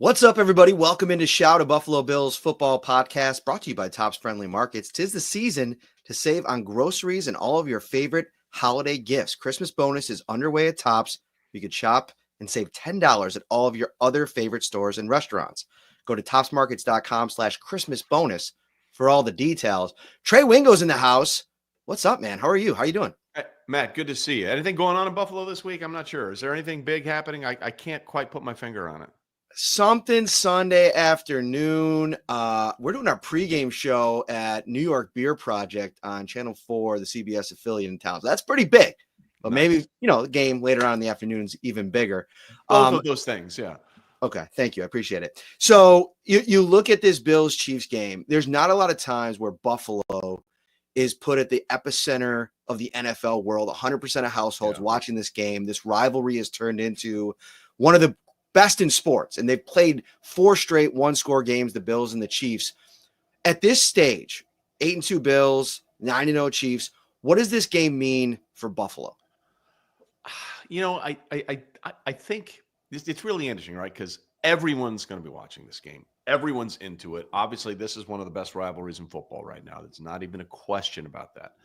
What's up, everybody? Welcome into Shout, a Buffalo Bills football podcast brought to you by Topps Friendly Markets. 'Tis the season to save on groceries and all of your favorite holiday gifts. Christmas bonus is underway at Topps. You could shop and save $10 at all of your other favorite stores and restaurants. Go to topsmarkets.com/Christmas bonus for all the details. Trey Wingo's in the house. What's up, man? How are you? How you doing? Hey, Matt, good to see you. Anything going on in Buffalo this week? I'm not sure. Is there anything big happening? I can't quite put my finger on it. Something Sunday afternoon. We're doing our pregame show at New York Beer Project on Channel 4, the CBS affiliate in town. So that's pretty big. But Nice. maybe, the game later on in the afternoon is even bigger. Both of those things, yeah. Okay, thank you. I appreciate it. So you look at this Bills-Chiefs game. There's not a lot of times where Buffalo is put at the epicenter of the NFL world. 100% of households watching this game. This rivalry has turned into one of the best in sports, and they've played 4 straight one-score games, the Bills and the Chiefs. At this stage, 8-2 Bills, 9-0 Chiefs, what does this game mean for Buffalo? I think it's really interesting, right? Because everyone's going to be watching this game. Everyone's into it. Obviously, this is one of the best rivalries in football right now. There's not even a question about that.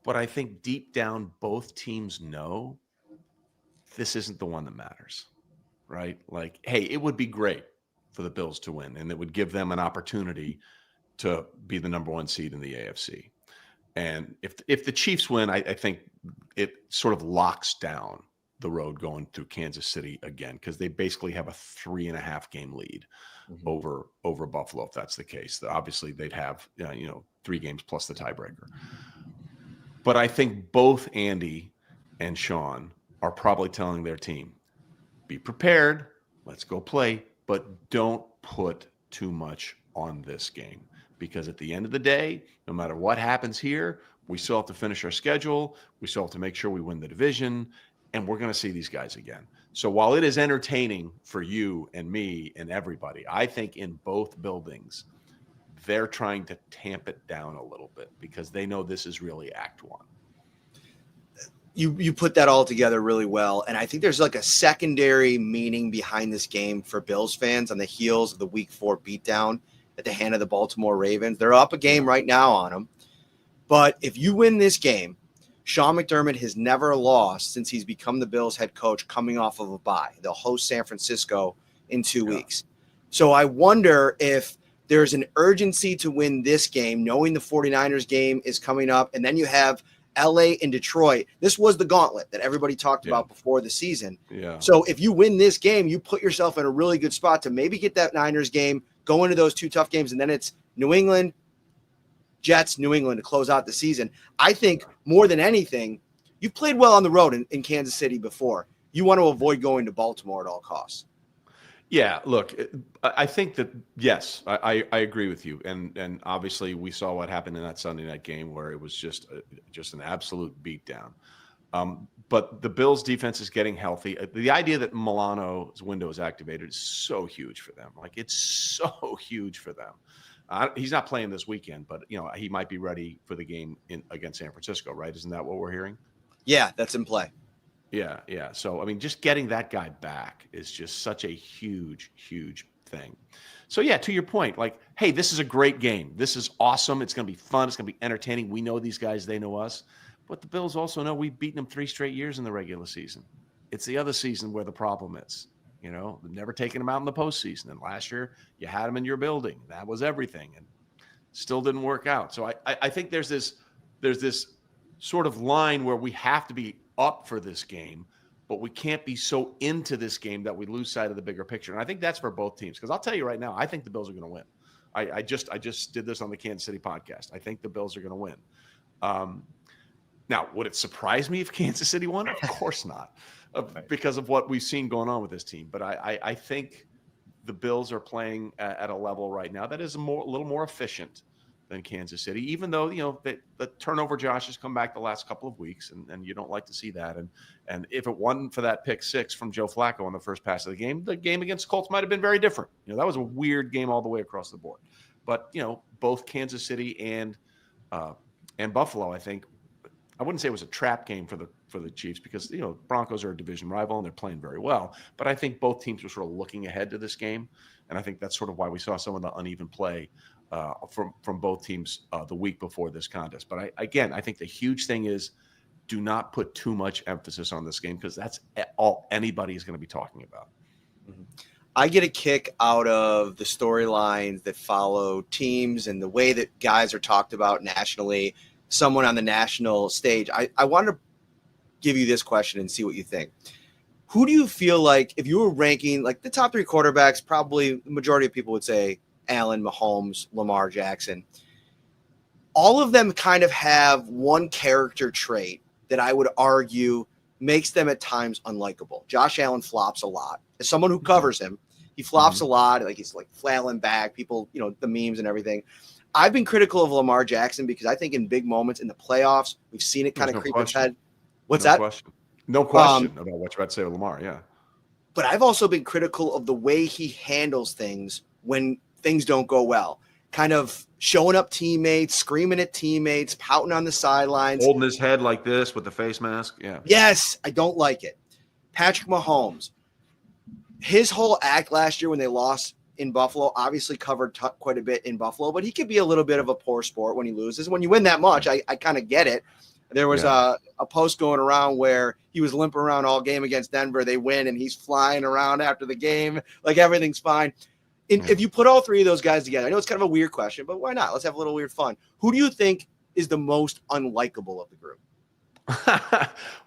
But I think deep down, both teams know this isn't the one that matters. Right? Like, hey, it would be great for the Bills to win, and it would give them an opportunity to be the number 1 seed in the AFC. And if the Chiefs win, I think it sort of locks down the road going through Kansas City again, because they basically have a 3.5 game lead over Buffalo. If that's the case, obviously they'd have 3 games plus the tiebreaker. But I think both Andy and Sean are probably telling their team, be prepared, let's go play, but don't put too much on this game, because at the end of the day, no matter what happens here, we still have to finish our schedule. We still have to make sure we win the division, and we're going to see these guys again. So while it is entertaining for you and me and everybody, I think in both buildings, they're trying to tamp it down a little bit because they know this is really Act 1. You put that all together really well. And I think there's like a secondary meaning behind this game for Bills fans on the heels of the Week 4 beatdown at the hand of the Baltimore Ravens. They're up a game right now on them. But if you win this game, Sean McDermott has never lost since he's become the Bills head coach coming off of a bye. They'll host San Francisco in 2 weeks. So I wonder if there's an urgency to win this game, knowing the 49ers game is coming up, and then you have LA and Detroit. This was the gauntlet that everybody talked about before the season. Yeah. So if you win this game, you put yourself in a really good spot to maybe get that Niners game, go into those 2 tough games, and then it's New England, Jets, New England to close out the season. I think more than anything, you've played well on the road in Kansas City before. You want to avoid going to Baltimore at all costs. Yeah, look, I think that, yes, I agree with you. And obviously we saw what happened in that Sunday night game where it was just an absolute beatdown. But the Bills defense is getting healthy. The idea that Milano's window is activated is so huge for them. Like, it's so huge for them. He's not playing this weekend, but he might be ready for the game against San Francisco, right? Isn't that what we're hearing? Yeah, that's in play. Yeah. So, I mean, just getting that guy back is just such a huge, huge thing. So, yeah, to your point, like, hey, this is a great game. This is awesome. It's going to be fun. It's going to be entertaining. We know these guys. They know us. But the Bills also know we've beaten them 3 straight years in the regular season. It's the other season where the problem is. They've never taken them out in the postseason. And last year, you had them in your building. That was everything. And still didn't work out. So I think there's this sort of line where we have to be up for this game, but we can't be so into this game that we lose sight of the bigger picture. And I think that's for both teams, because I'll tell you right now, I think the Bills are going to win. I just did this on the Kansas City podcast. I think the Bills are going to win. Now, would it surprise me if Kansas City won? Of course not, because of what we've seen going on with this team. But I think the Bills are playing at a level right now that is a little more efficient than Kansas City, even though, the turnover Josh has come back the last couple of weeks, and you don't like to see that. And if it wasn't for that pick 6 from Joe Flacco on the first pass of the game against the Colts might have been very different. That was a weird game all the way across the board. But, both Kansas City and Buffalo, I think, I wouldn't say it was a trap game for for the Chiefs because, Broncos are a division rival and they're playing very well. But I think both teams were sort of looking ahead to this game. And I think that's sort of why we saw some of the uneven play from both teams the week before this contest. But I think the huge thing is do not put too much emphasis on this game because that's all anybody is going to be talking about. Mm-hmm. I get a kick out of the storylines that follow teams and the way that guys are talked about nationally, someone on the national stage. I want to give you this question and see what you think. Who do you feel like, if you were ranking like the top 3 quarterbacks, probably the majority of people would say Allen, Mahomes, Lamar Jackson. All of them kind of have one character trait that I would argue makes them at times unlikable. Josh Allen flops a lot. As someone who covers him, he flops a lot. Like he's like flailing back. People, the memes and everything. I've been critical of Lamar Jackson because I think in big moments in the playoffs, we've seen it kind of creep its head. What's that? No question about what you're about to say with Lamar, yeah. But I've also been critical of the way he handles things when things don't go well. Kind of showing up teammates, screaming at teammates, pouting on the sidelines. Holding his head like this with the face mask, yeah. Yes, I don't like it. Patrick Mahomes. His whole act last year when they lost in Buffalo obviously covered quite a bit in Buffalo, but he could be a little bit of a poor sport when he loses. When you win that much, I kind of get it. There was a post going around where he was limping around all game against Denver. They win, and he's flying around after the game like everything's fine. If you put all 3 of those guys together, I know it's kind of a weird question, but why not? Let's have a little weird fun. Who do you think is the most unlikable of the group?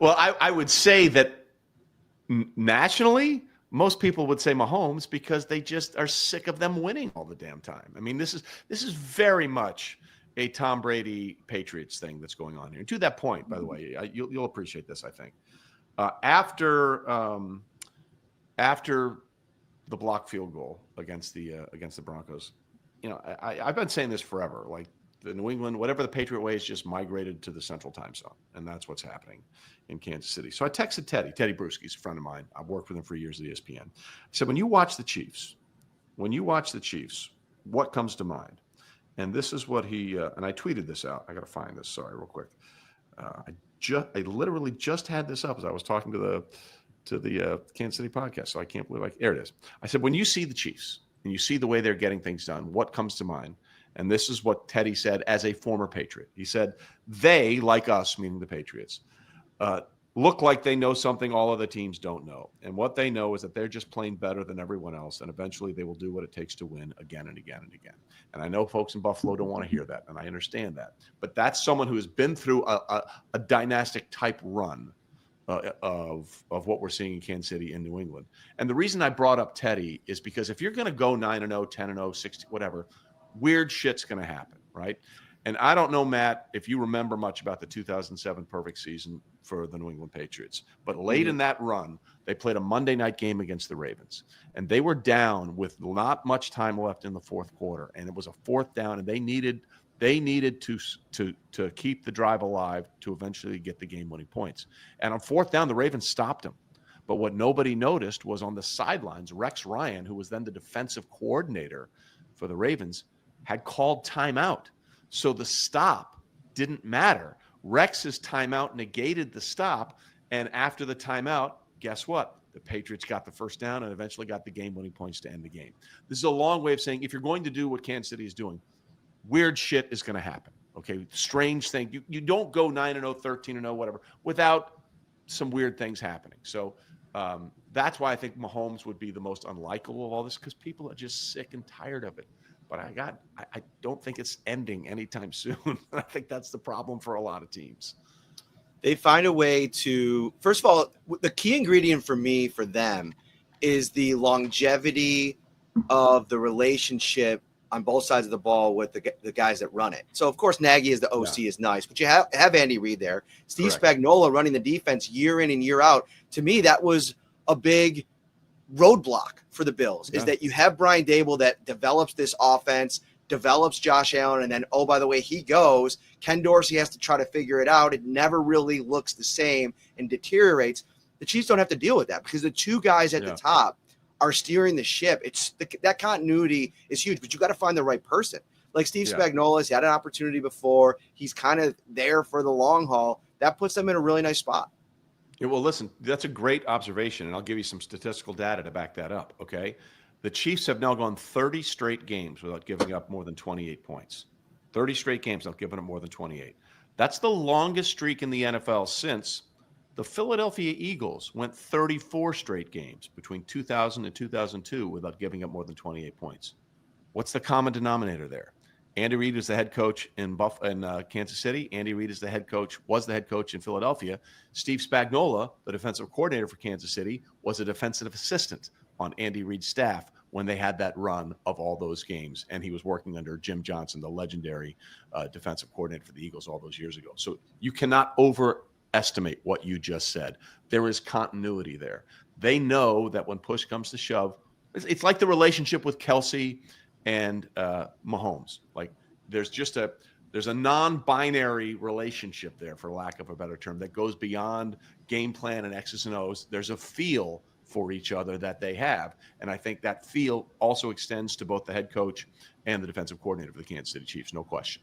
Well, I would say that nationally, most people would say Mahomes because they just are sick of them winning all the damn time. I mean, this is very much a Tom Brady Patriots thing that's going on here. And to that point, by the way, you'll appreciate this, I think. After the block field goal against the Broncos, I've been saying this forever. Like the New England, whatever the Patriot way is, just migrated to the Central Time Zone, and that's what's happening in Kansas City. So I texted Teddy Bruschi's a friend of mine. I've worked with him for years at ESPN. I said, when you watch the Chiefs, what comes to mind? And this is what he and I tweeted this out. I got to find this. Sorry, real quick. I literally just had this up as I was talking to the Kansas City podcast. So I can't believe there it is. I said, when you see the Chiefs and you see the way they're getting things done, what comes to mind? And this is what Teddy said as a former Patriot. He said, they, like us, meaning the Patriots, look like they know something all other teams don't know. And what they know is that they're just playing better than everyone else. And eventually they will do what it takes to win again and again and again. And I know folks in Buffalo don't want to hear that. And I understand that. But that's someone who has been through a dynastic type run of what we're seeing in Kansas City and New England. And the reason I brought up Teddy is because if you're going to go 9-0, 10-0, 60, whatever, weird shit's going to happen, right? And I don't know, Matt, if you remember much about the 2007 perfect season for the New England Patriots. But late in that run, they played a Monday night game against the Ravens. And they were down with not much time left in the fourth quarter. And it was a 4th down, and they needed to keep the drive alive to eventually get the game-winning points. And on 4th down, the Ravens stopped them. But what nobody noticed was on the sidelines, Rex Ryan, who was then the defensive coordinator for the Ravens, had called timeout. So the stop didn't matter. Rex's timeout negated the stop. And after the timeout, guess what? The Patriots got the 1st down and eventually got the game-winning points to end the game. This is a long way of saying if you're going to do what Kansas City is doing, weird shit is going to happen. Okay, strange thing. You don't go 9-0, 13-0, whatever, without some weird things happening. So that's why I think Mahomes would be the most unlikable of all this because people are just sick and tired of it. But I don't think it's ending anytime soon. I think that's the problem for a lot of teams. They find a way to, first of all, the key ingredient for me, for them, is the longevity of the relationship on both sides of the ball with the guys that run it. So, of course, Nagy as the OC is nice, but you have Andy Reid there. Steve Spagnuolo running the defense year in and year out. To me, that was a big roadblock for the Bills, is that you have Brian Dable that develops this offense, develops Josh Allen, and then, oh, by the way, he goes. Ken Dorsey has to try to figure it out. It never really looks the same and deteriorates. The Chiefs don't have to deal with that because the 2 guys at the top are steering the ship. That continuity is huge, but you got to find the right person. Like Steve Spagnuolo, he had an opportunity before. He's kind of there for the long haul. That puts them in a really nice spot. Yeah, well, listen, that's a great observation, and I'll give you some statistical data to back that up, okay? The Chiefs have now gone 30 straight games without giving up more than 28 points. 30 straight games without giving up more than 28. That's the longest streak in the NFL since the Philadelphia Eagles went 34 straight games between 2000 and 2002 without giving up more than 28 points. What's the common denominator there? Andy Reid was the head coach in Kansas City. Andy Reid was the head coach in Philadelphia. Steve Spagnuolo, the defensive coordinator for Kansas City, was a defensive assistant on Andy Reid's staff when they had that run of all those games. And he was working under Jim Johnson, the legendary defensive coordinator for the Eagles all those years ago. So you cannot overestimate what you just said. There is continuity there. They know that when push comes to shove, it's like the relationship with Kelsey and Mahomes. Like there's a non-binary relationship there, for lack of a better term, that goes beyond game plan and X's and O's. There's a feel for each other that they have. And I think that feel also extends to both the head coach and the defensive coordinator for the Kansas City Chiefs, no question.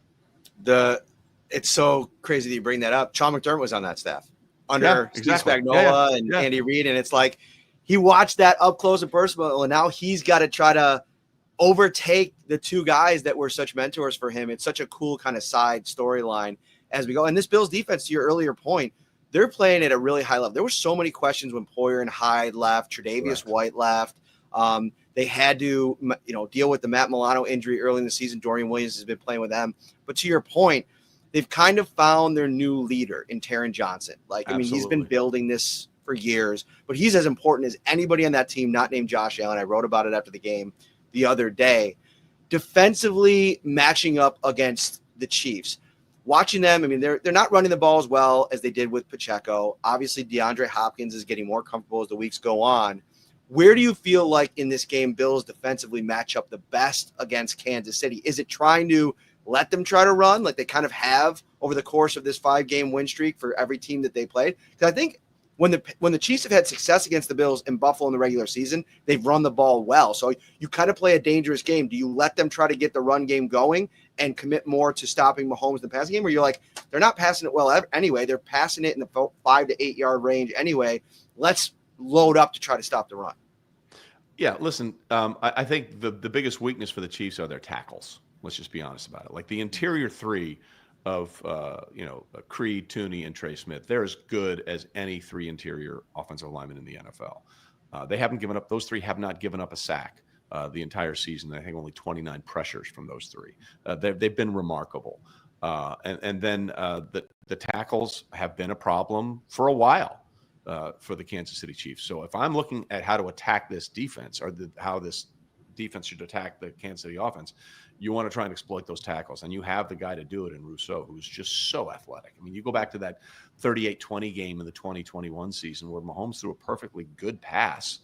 It's so crazy that you bring that up. Sean McDermott was on that staff under Steve Spagnuolo and Andy Reid. And it's like he watched that up close and personal, and now he's got to try to overtake the two guys that were such mentors for him. It's such a cool kind of side storyline as we go. And this Bills defense, to your earlier point, they're playing at a really high level. There were so many questions when Poyer and Hyde left, Tre'Davious White left. They had to, deal with the Matt Milano injury early in the season. Dorian Williams has been playing with them. But to your point, they've kind of found their new leader in Taron Johnson. He's been building this for years, but he's as important as anybody on that team, not named Josh Allen. I wrote about it after the game the other day. Defensively matching up against the Chiefs. Watching them, they're not running the ball as well as they did with Pacheco. Obviously, DeAndre Hopkins is getting more comfortable as the weeks go on. Where do you feel like in this game Bills defensively match up the best against Kansas City? Is it trying to let them try to run like they kind of have over the course of this 5-game win streak for every team that they played? Because I think when the Chiefs have had success against the Bills in Buffalo in the regular season, they've run the ball well. So you kind of play a dangerous game. Do you let them try to get the run game going and commit more to stopping Mahomes in the passing game? Or you're like, they're not passing it well anyway. They're passing it in the 5 to 8 yard range anyway. Let's load up to try to stop the run. Yeah, listen, I think the biggest weakness for the Chiefs are their tackles. Let's just be honest about it. Like the interior three of Creed, Tooney, and Trey Smith, they're as good as any three interior offensive linemen in the NFL. They haven't given up. Those three have not given up a sack the entire season. I think only 29 pressures from those three. They've been remarkable. And then the tackles have been a problem for a while for the Kansas City Chiefs. So if I'm looking at how to attack this defense or how this defense should attack the Kansas City offense, you want to try and exploit those tackles. And you have the guy to do it in Rousseau, who's just so athletic. You go back to that 38-20 game in the 2021 season where Mahomes threw a perfectly good pass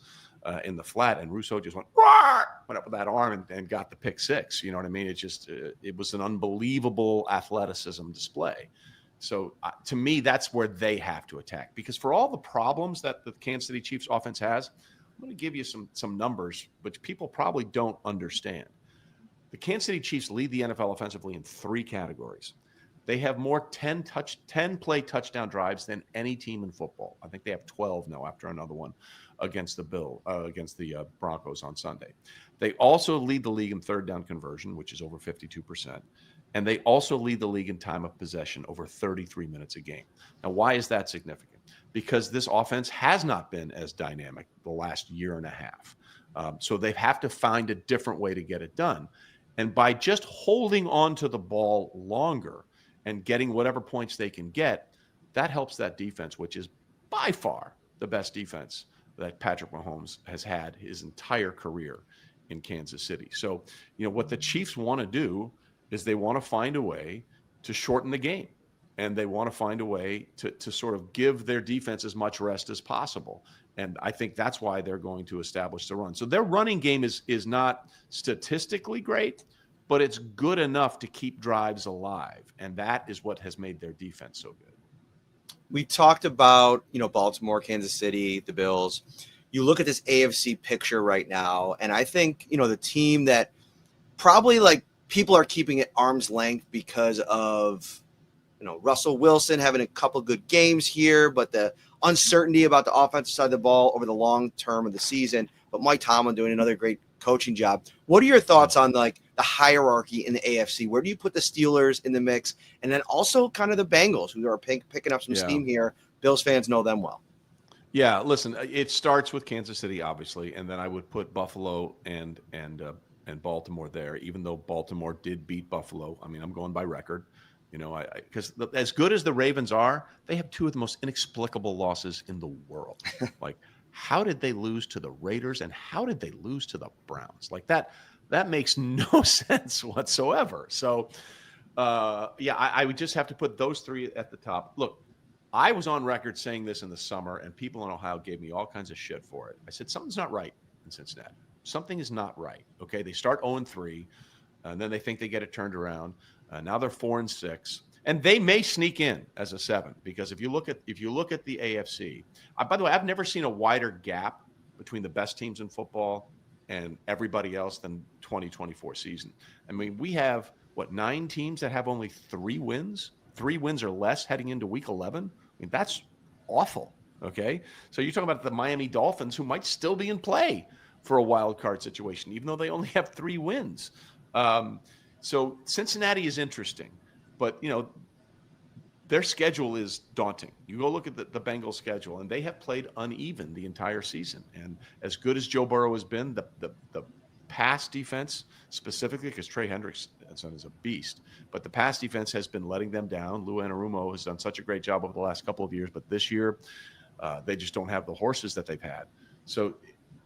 in the flat, and Rousseau just went up with that arm and got the pick six. You know what I mean? It was an unbelievable athleticism display. So to me, that's where they have to attack, because for all the problems that the Kansas City Chiefs offense has, I'm going to give you some numbers, which people probably don't understand. The Kansas City Chiefs lead the NFL offensively in 3 categories. They have more 10-play touchdown drives than any team in football. I think they have 12 now after another one against the Broncos on Sunday. They also lead the league in third down conversion, which is over 52%. And they also lead the league in time of possession, over 33 minutes a game. Now, why is that significant? Because this offense has not been as dynamic the last year and a half. So they have to find a different way to get it done. And by just holding on to the ball longer and getting whatever points they can get, that helps that defense, which is by far the best defense that Patrick Mahomes has had his entire career in Kansas City. So, what the Chiefs want to do is they want to find a way to shorten the game. And they want to find a way to sort of give their defense as much rest as possible. And I think that's why they're going to establish the run. So their running game is not statistically great, but it's good enough to keep drives alive. And that is what has made their defense so good. We talked about, Baltimore, Kansas City, the Bills. You look at this AFC picture right now, and I think, the team that probably people are keeping at arm's length because of Russell Wilson having a couple good games here, but the uncertainty about the offensive side of the ball over the long term of the season. But Mike Tomlin doing another great coaching job. What are your thoughts on like the hierarchy in the AFC? Where do you put the Steelers in the mix? And then also kind of the Bengals, who are picking up some steam here. Bills fans know them well. Yeah, listen, it starts with Kansas City, obviously, and then I would put Buffalo and Baltimore there, even though Baltimore did beat Buffalo. I mean, I'm going by record, because as good as the Ravens are, they have two of the most inexplicable losses in the world. Like, how did they lose to the Raiders and how did they lose to the Browns? Like that makes no sense whatsoever. So, I would just have to put those three at the top. Look, I was on record saying this in the summer, and people in Ohio gave me all kinds of shit for it. I said, something's not right in Cincinnati. Something is not right. Okay, they start 0-3, and then they think they get it turned around. Now they're 4-6, and they may sneak in as a 7 because if you look at the AFC, by the way, I've never seen a wider gap between the best teams in football and everybody else than 2024 season. I mean, we have 9 teams that have only 3 wins. 3 wins or less heading into week 11. I mean, that's awful. Okay. So you're talking about the Miami Dolphins, who might still be in play for a wild card situation, even though they only have 3 wins. So Cincinnati is interesting, but their schedule is daunting. You go look at the Bengals schedule, and they have played uneven the entire season. And as good as Joe Burrow has been, the pass defense specifically, because Trey Hendrickson is a beast, but the pass defense has been letting them down. Lou Anarumo has done such a great job over the last couple of years, but this year they just don't have the horses that they've had. So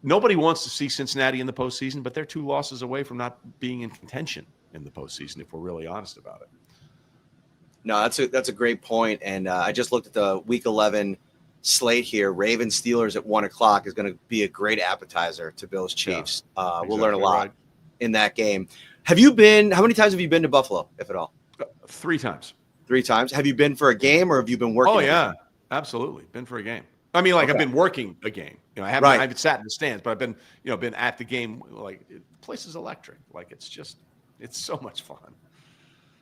nobody wants to see Cincinnati in the postseason, but they're 2 losses away from not being in contention in the postseason, if we're really honest about it. No, that's a great point. And I just looked at the Week 11 slate here. Ravens Steelers at 1:00 is going to be a great appetizer to Bills Chiefs. Exactly, we'll learn a lot in that game. How many times have you been to Buffalo, if at all? 3 times. 3 times. Have you been for a game or have you been working? Oh yeah, absolutely. Been for a game. I mean, I've been working a game. I haven't sat in the stands, but I've been, been at the game. Like, the place is electric. Like, it's so much fun.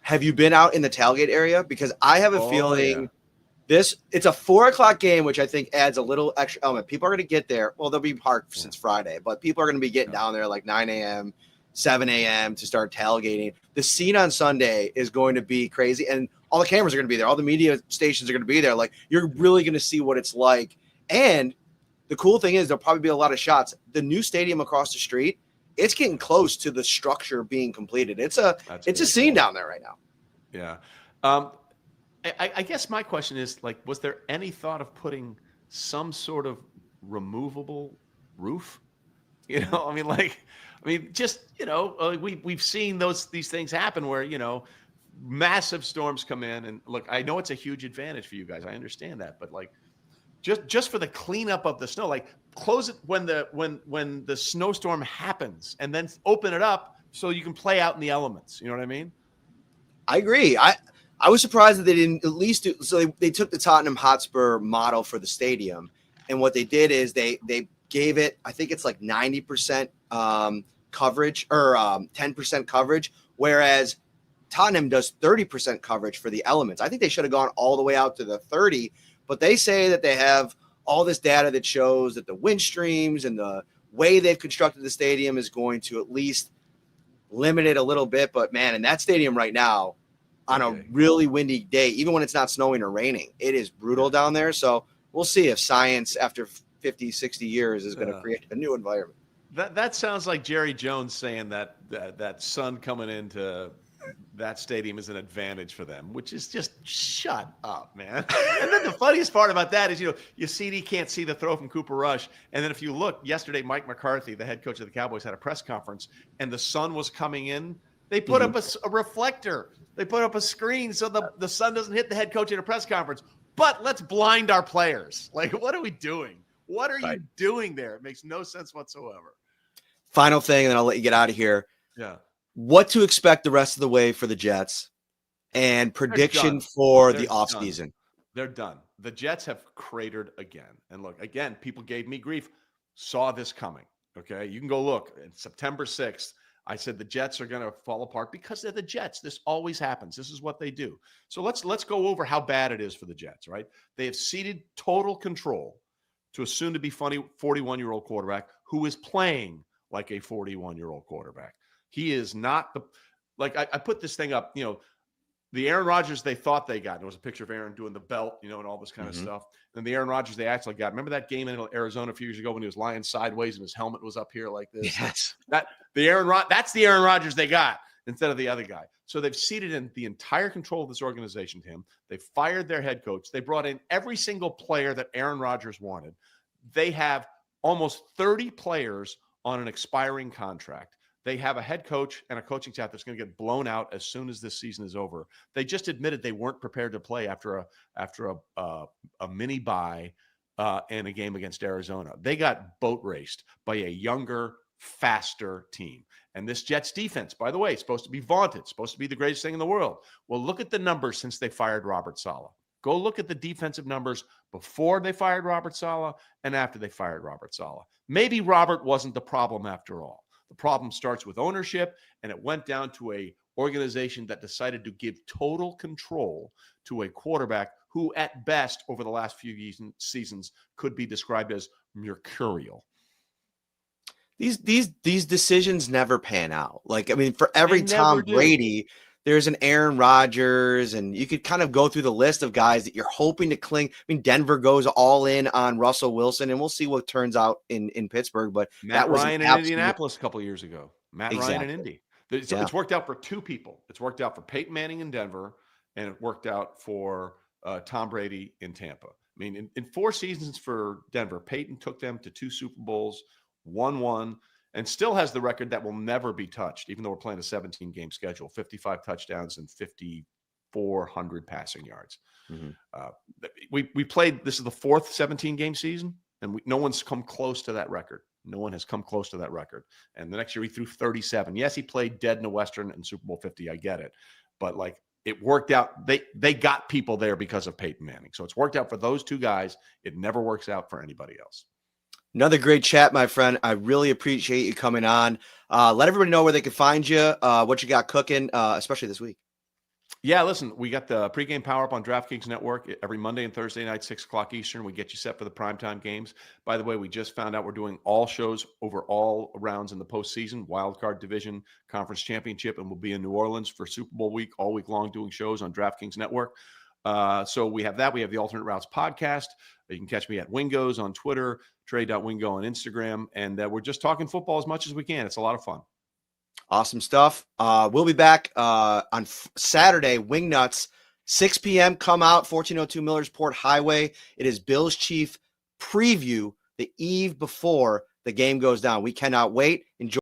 Have you been out in the tailgate area? Because I have a feeling it's a 4:00 game, which I think adds a little extra element. People are going to get there. Well, they'll be parked since Friday, but people are going to be getting down there like 9 a.m., 7 a.m. to start tailgating. The scene on Sunday is going to be crazy, and all the cameras are going to be there. All the media stations are going to be there. Like, you're really going to see what it's like. And the cool thing is there'll probably be a lot of shots. The new stadium across the street, it's getting close to the structure being completed. It's a scene down there right now. Yeah. I guess my question is, like, was there any thought of putting some sort of removable roof? We've seen these things happen where, massive storms come in, and look, I know it's a huge advantage for you guys. I understand that, but like, just for the cleanup of the snow, like, close it when the snowstorm happens, and then open it up so you can play out in the elements. You know what I mean? I agree. I was surprised that they didn't at least do so. They took the Tottenham Hotspur model for the stadium, and what they did is they gave it, I think it's like 90% coverage or 10% coverage, whereas Tottenham does 30% coverage for the elements. I think they should have gone all the way out to the 30, but they say that they have all this data that shows that the wind streams and the way they've constructed the stadium is going to at least limit it a little bit. But man, in that stadium right now, on a really windy day, even when it's not snowing or raining, it is brutal down there. So we'll see if science after 50, 60 years is going to create a new environment. That sounds like Jerry Jones saying that sun coming into that stadium is an advantage for them, which is just shut up, man. And then the funniest part about that is, you see, he can't see the throw from Cooper Rush. And then if you look yesterday, Mike McCarthy, the head coach of the Cowboys, had a press conference and the sun was coming in. They put up a reflector. They put up a screen so the sun doesn't hit the head coach at a press conference. But let's blind our players. Like, what are we doing? What are you doing there? It makes no sense whatsoever. Final thing, and then I'll let you get out of here. Yeah. What to expect the rest of the way for the Jets and prediction for the offseason. They're done. The Jets have cratered again. And look, again, people gave me grief, saw this coming. Okay. You can go look. It's September 6th. I said the Jets are going to fall apart because they're the Jets. This always happens. This is what they do. So let's go over how bad it is for the Jets, right? They have ceded total control to a soon-to-be 41-year-old quarterback who is playing like a 41-year-old quarterback. He is not the – like I put this thing up, the Aaron Rodgers they thought they got. There was a picture of Aaron doing the belt, and all this kind of stuff. And the Aaron Rodgers they actually got. Remember that game in Arizona a few years ago when he was lying sideways and his helmet was up here like this? Yes. That's the Aaron Rodgers they got instead of the other guy. So they've ceded in the entire control of this organization to him. They fired their head coach. They brought in every single player that Aaron Rodgers wanted. They have almost 30 players on an expiring contract. They have a head coach and a coaching staff that's going to get blown out as soon as this season is over. They just admitted they weren't prepared to play after a mini bye in a game against Arizona. They got boat raced by a younger, faster team. And this Jets defense, by the way, is supposed to be vaunted, supposed to be the greatest thing in the world. Well, look at the numbers since they fired Robert Saleh. Go look at the defensive numbers before they fired Robert Saleh and after they fired Robert Saleh. Maybe Robert wasn't the problem after all. The problem starts with ownership, and it went down to a organization that decided to give total control to a quarterback who, at best, over the last few seasons, could be described as mercurial. These decisions never pan out. For every Tom Brady, there's an Aaron Rodgers, and you could kind of go through the list of guys that you're hoping to cling. Denver goes all in on Russell Wilson, and we'll see what turns out in Pittsburgh. But Matt Ryan in Indianapolis a couple of years ago. Ryan in Indy. It's worked out for two people. It's worked out for Peyton Manning in Denver, and it worked out for Tom Brady in Tampa. In 4 seasons for Denver, Peyton took them to 2 Super Bowls, won 1. And still has the record that will never be touched, even though we're playing a 17-game schedule, 55 touchdowns and 5,400 passing yards. Mm-hmm. We played, this is the 4th 17-game season, and no one's come close to that record. No one has come close to that record. And the next year he threw 37. Yes, he played dead in a Western and Super Bowl 50. I get it. But it worked out. They got people there because of Peyton Manning. So it's worked out for those 2 guys. It never works out for anybody else. Another great chat, my friend. I really appreciate you coming on. Let everybody know where they can find you, what you got cooking, especially this week. Yeah, listen, we got the pregame power up on DraftKings Network every Monday and Thursday night, 6 o'clock Eastern. We get you set for the primetime games. By the way, we just found out we're doing all shows over all rounds in the postseason, wildcard division, conference championship, and we'll be in New Orleans for Super Bowl week, all week long doing shows on DraftKings Network. So we have that. We have the Alternate Routes podcast. You can catch me at Wingo's on Twitter, Trey.Wingo on Instagram. And we're just talking football as much as we can. It's a lot of fun. Awesome stuff. We'll be back on Saturday, Wingnuts, 6 p.m. Come out, 1402 Millersport Highway. It is Bills Chief preview the eve before the game goes down. We cannot wait. Enjoy.